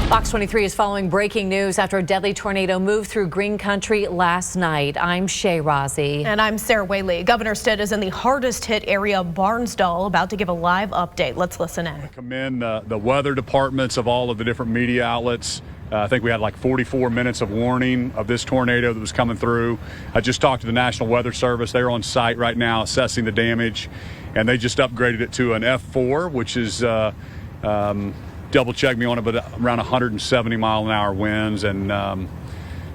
Fox 23 is following breaking news after a deadly tornado moved through Green Country last night. I'm Shay Rozzi. And I'm Sarah Whaley. Govenor Stitt is in the hardest hit area, Barnsdall, about to give a live update. Let's listen in. I commend the weather departments of all of the different media outlets. I think we had like 44 minutes of warning of this tornado that was coming through. I just talked to the National Weather Service. They're on site right now assessing the damage, and they just upgraded it to an F4, which is double check me on it, but around 170 mile an hour winds. And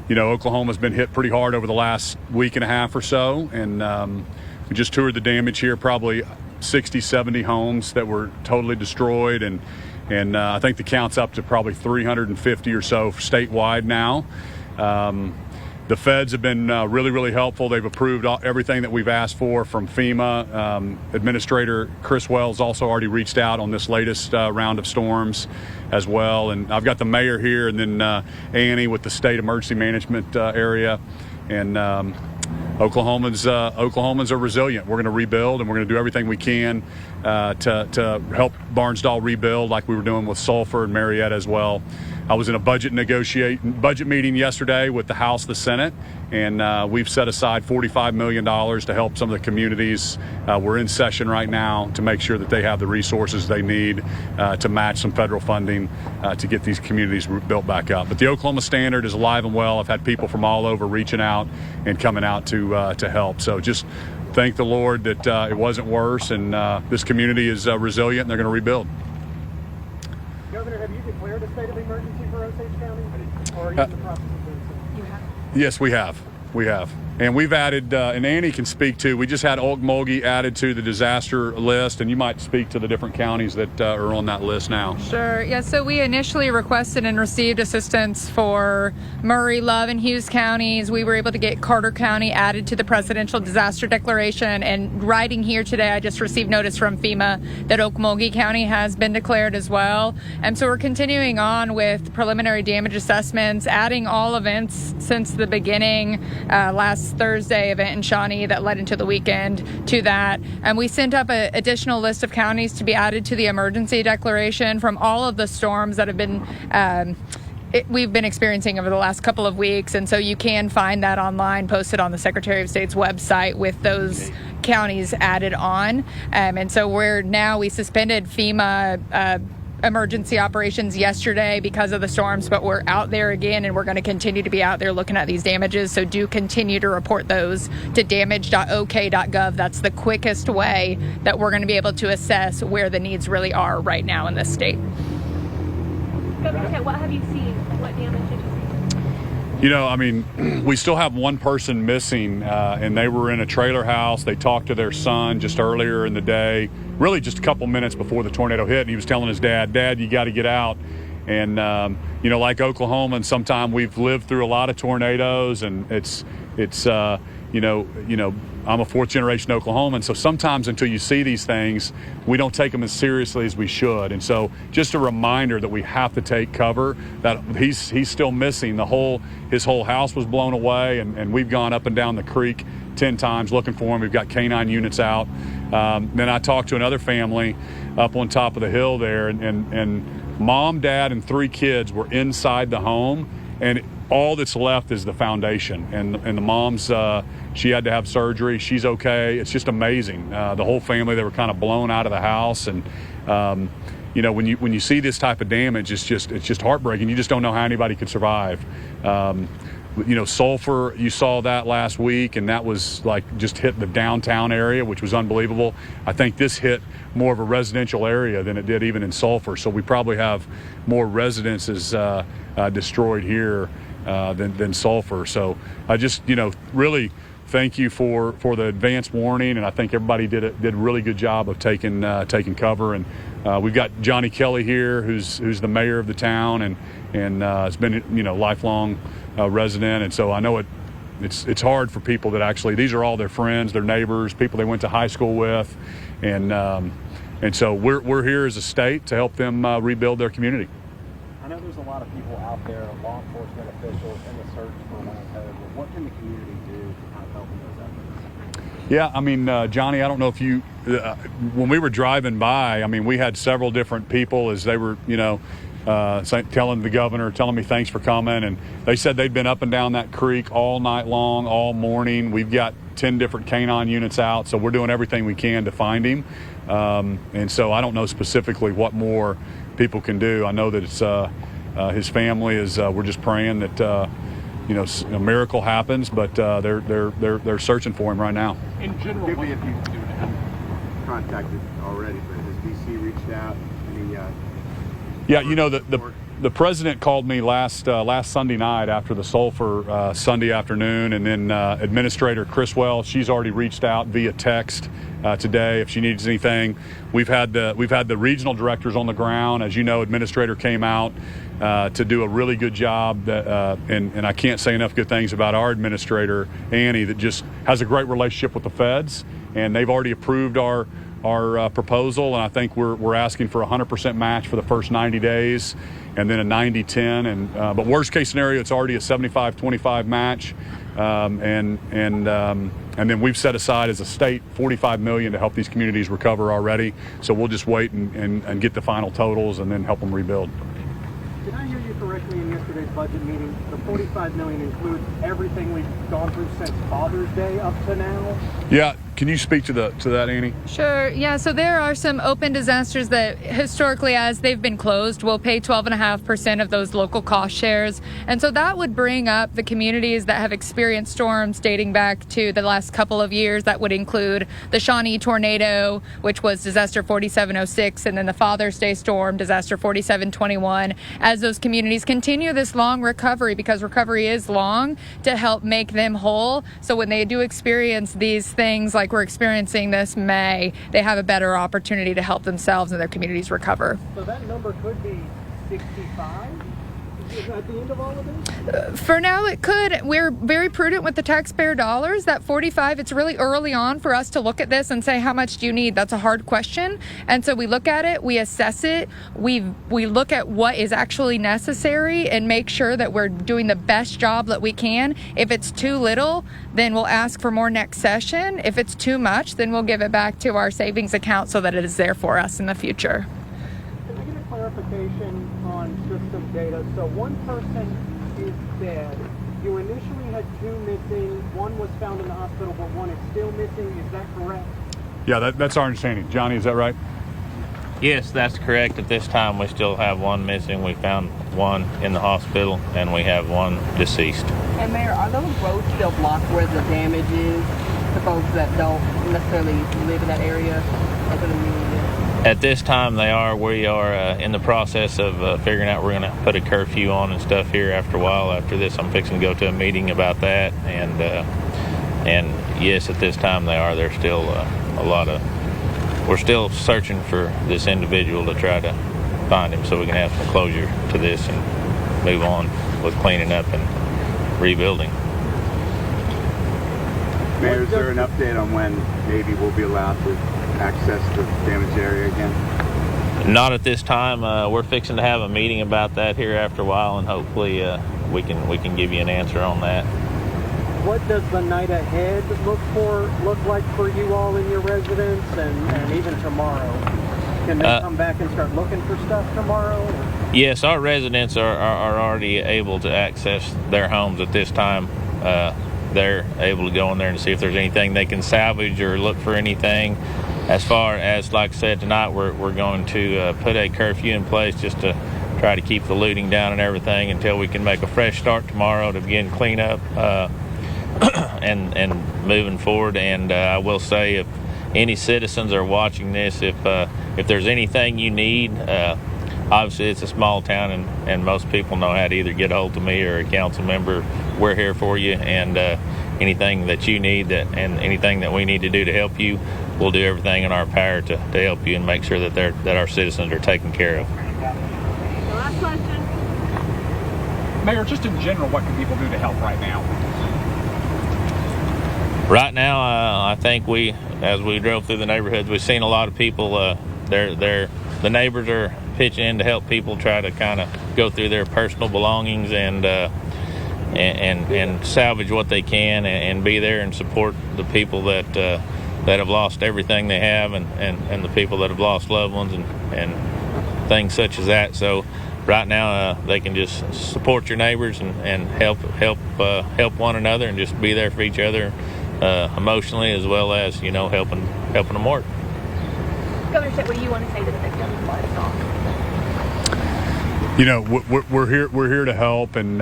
you know, Oklahoma's been hit pretty hard over the last week and a half or so, and we just toured the damage here. Probably 60-70 homes that were totally destroyed, and I think the count's up to probably 350 or so statewide now. The feds have been really helpful. They've approved everything that we've asked for from FEMA. Administrator Chris Wells also already reached out on this latest round of storms as well. And I've got the mayor here, and then Annie with the state emergency management area. And Oklahomans are resilient. We're going to rebuild, and we're going to do everything we can to help Barnsdall rebuild, like we were doing with Sulphur and Marietta as well. I was in a budget meeting yesterday with the House, the Senate, and we've set aside $45 million to help some of the communities. We're in session right now to make sure that they have the resources they need to match some federal funding to get these communities built back up. But the Oklahoma Standard is alive and well. I've had people from all over reaching out and coming out to help. So just thank the Lord that it wasn't worse, and this community is resilient, and they're going to rebuild. Governor, have you declared a state of emergency for Osage County? Or are you in the process of doing so? You have? Yes, we have. We have. And we've added, and Annie can speak to, we just had Okmulgee added to the disaster list, and you might speak to the different counties that are on that list now. Sure. Yeah, so we initially requested and received assistance for Murray, Love, and Hughes counties. We were able to get Carter County added to the presidential disaster declaration, and riding here today, I just received notice from FEMA that Okmulgee County has been declared as well. And so we're continuing on with preliminary damage assessments, adding all events since the beginning, last Thursday event in Shawnee that led into the weekend to that. And we sent up an additional list of counties to be added to the emergency declaration from all of the storms that have been we've been experiencing over the last couple of weeks. And so you can find that online, posted on the Secretary of State's website with those counties added on. And so we suspended FEMA emergency operations yesterday because of the storms, but we're out there again, and we're going to continue to be out there looking at these damages. So do continue to report those to damage.ok.gov. That's the quickest way that we're going to be able to assess where the needs really are right now in this state. Governor, what have you seen? What damage did you see? You know, I mean, we still have one person missing, and they were in a trailer house. They talked to their son just earlier in the day, really just a couple minutes before the tornado hit, and he was telling his dad, you got to get out. And, you know, like Oklahoma, and sometimes we've lived through a lot of tornadoes, and it's you know, I'm a fourth generation Oklahoman, so sometimes until you see these things, we don't take them as seriously as we should. And so just a reminder that we have to take cover, that he's still missing. His whole house was blown away, and we've gone up and down the creek 10 times looking for him. We've got canine units out. Then I talked to another family up on top of the hill there, and mom, dad, and 3 kids were inside the home, and all that's left is the foundation. And the mom's, she had to have surgery. She's okay. It's just amazing. The whole family, they were kind of blown out of the house. And, you know, when you see this type of damage, it's just heartbreaking. You just don't know how anybody could survive. You know, Sulphur, you saw that last week, and that was like just hit the downtown area, which was unbelievable. I think this hit more of a residential area than it did even in Sulphur. So we probably have more residences destroyed here than Sulphur. So I just, you know, really thank you for the advance warning, and I think everybody did a really good job of taking cover. And we've got Johnny Kelly here, who's the mayor of the town, and has been, you know, lifelong resident. And so I know it's hard for people that actually, these are all their friends, their neighbors, people they went to high school with, and so we're here as a state to help them rebuild their community. I know there's a lot of people out there, law enforcement officials, in the search for one another. What can the community do to kind of help in those efforts? Yeah, I mean, Johnny, I don't know if you, when we were driving by, I mean, we had several different people as they were, you know, telling the governor, telling me thanks for coming. And they said they'd been up and down that creek all night long, all morning. We've got 10 different canine units out, so we're doing everything we can to find him. And so I don't know specifically what more people can do. I know that it's his family is. We're just praying that a miracle happens, but they're searching for him right now. In general, if you contacted already, but has DC reached out? Any? Yeah, the president called me last Sunday night after the sulfur Sunday afternoon, and then Administrator Criswell, she's already reached out via text today if she needs anything. We've had the regional directors on the ground. As you know, Administrator came out to do a really good job, and I can't say enough good things about our administrator, Annie, that just has a great relationship with the feds, and they've already approved our proposal, and I think we're asking for a 100% match for the first 90 days, and then a 90-10, and but worst case scenario, it's already a 75-25 match, and then we've set aside as a state $45 million to help these communities recover already. So we'll just wait and get the final totals and then help them rebuild. Did I hear you correctly in yesterday's budget meeting? The $45 million includes everything we've gone through since Father's Day up to now? Yeah, can you speak to that, Annie? Sure. Yeah, so there are some open disasters that historically, as they've been closed, will pay 12.5% of those local cost shares. And so that would bring up the communities that have experienced storms dating back to the last couple of years. That would include the Shawnee tornado, which was disaster 4706, and then the Father's Day storm, disaster 4721. As those communities continue this long recovery, because recovery is long, to help make them whole. So when they do experience these things like we're experiencing this May, they have a better opportunity to help themselves and their communities recover. So that number could be 65? At the end of all of this? For now, it could. We're very prudent with the taxpayer dollars. That 45, it's really early on for us to look at this and say, how much do you need? That's a hard question. And so we look at it, we assess it, we look at what is actually necessary and make sure that we're doing the best job that we can. If it's too little, then we'll ask for more next session. If it's too much, then we'll give it back to our savings account so that it is there for us in the future. Can I get a clarification on just some data? So one person is dead. You initially had 2 missing. One was found in the hospital, but one is still missing. Is that correct? Yeah, that's our understanding. Johnny, is that right? Yes, that's correct. At this time, we still have one missing. We found one in the hospital, and we have one deceased. And Mayor, are those roads still blocked where the damage is to folks that don't necessarily live in that area? At this time, they are. We are in the process of figuring out we're going to put a curfew on and stuff here after a while. After this, I'm fixing to go to a meeting about that. And yes, at this time, they are. There's still a lot of... We're still searching for this individual to try to find him so we can have some closure to this and move on with cleaning up and rebuilding. Mayor, is there an update on when Navy will be allowed to access the damaged area again? Not at this time. We're fixing to have a meeting about that here after a while, and hopefully we can give you an answer on that. What does the night ahead look like for you all in your residence, and even tomorrow? Can they come back and start looking for stuff tomorrow? Yes, our residents are already able to access their homes at this time. They're able to go in there and see if there's anything they can salvage or look for anything. As far as, like I said, tonight we're going to put a curfew in place just to try to keep the looting down and everything until we can make a fresh start tomorrow to begin cleanup and moving forward. And I will say, if any citizens are watching this, if there's anything you need, obviously it's a small town and most people know how to either get a hold of me or a council member. We're here for you, and anything that you need and anything that we need to do to help you, we'll do everything in our power to help you and make sure that our citizens are taken care of. Last question. Mayor, just in general, what can people do to help right now? Right now, I think as we drove through the neighborhoods, we've seen a lot of people. The neighbors are pitching in to help people try to kind of go through their personal belongings and salvage what they can and be there and support the people that have lost everything they have and the people that have lost loved ones and things such as that. So right now they can just support your neighbors and help one another and just be there for each other emotionally, as well as helping them work. Governor Stitt, what do you want to say to the victims of Barnsdall? We're here to help, and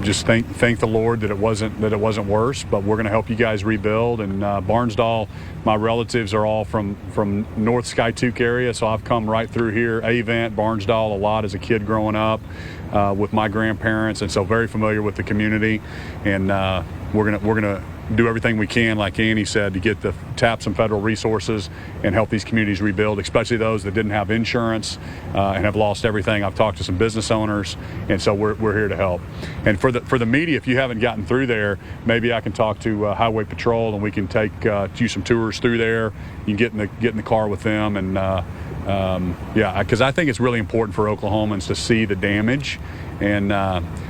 just thank the Lord that it wasn't worse. But we're going to help you guys rebuild. And Barnsdall, my relatives are all from North Skytook area, so I've come right through here. Avent, Barnsdall, a lot as a kid growing up with my grandparents, and so very familiar with the community. And we're gonna do everything we can, like Annie said, to tap some federal resources and help these communities rebuild, especially those that didn't have insurance and have lost everything. I've talked to some business owners, and so we're here to help. And for the media, if you haven't gotten through there, maybe I can talk to Highway Patrol, and we can take you some tours through there. You can get in the car with them, and because I think it's really important for Oklahomans to see the damage. And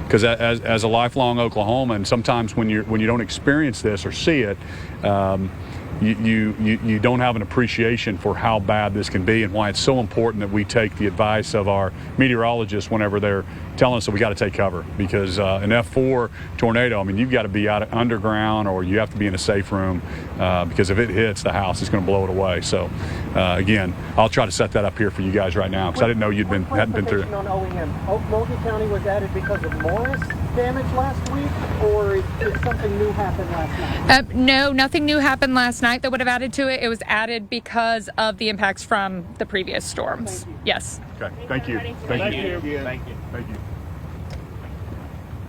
because as a lifelong Oklahoman, sometimes when you don't experience this or see it, you don't have an appreciation for how bad this can be, and why it's so important that we take the advice of our meteorologists whenever they're telling us that we got to take cover. Because an F4 tornado, I mean, you've got to be out underground, or you have to be in a safe room, because if it hits the house, it's going to blow it away. So again, I'll try to set that up here for you guys right now, because I didn't know hadn't been through it. On OEM, Logan County was added because of Morris damage last week, or did something new happen last night? No, nothing new happened last night that would have added to it. It was added because of the impacts from the previous storms. Yes. Okay. Thank you. Thank you. Thank you.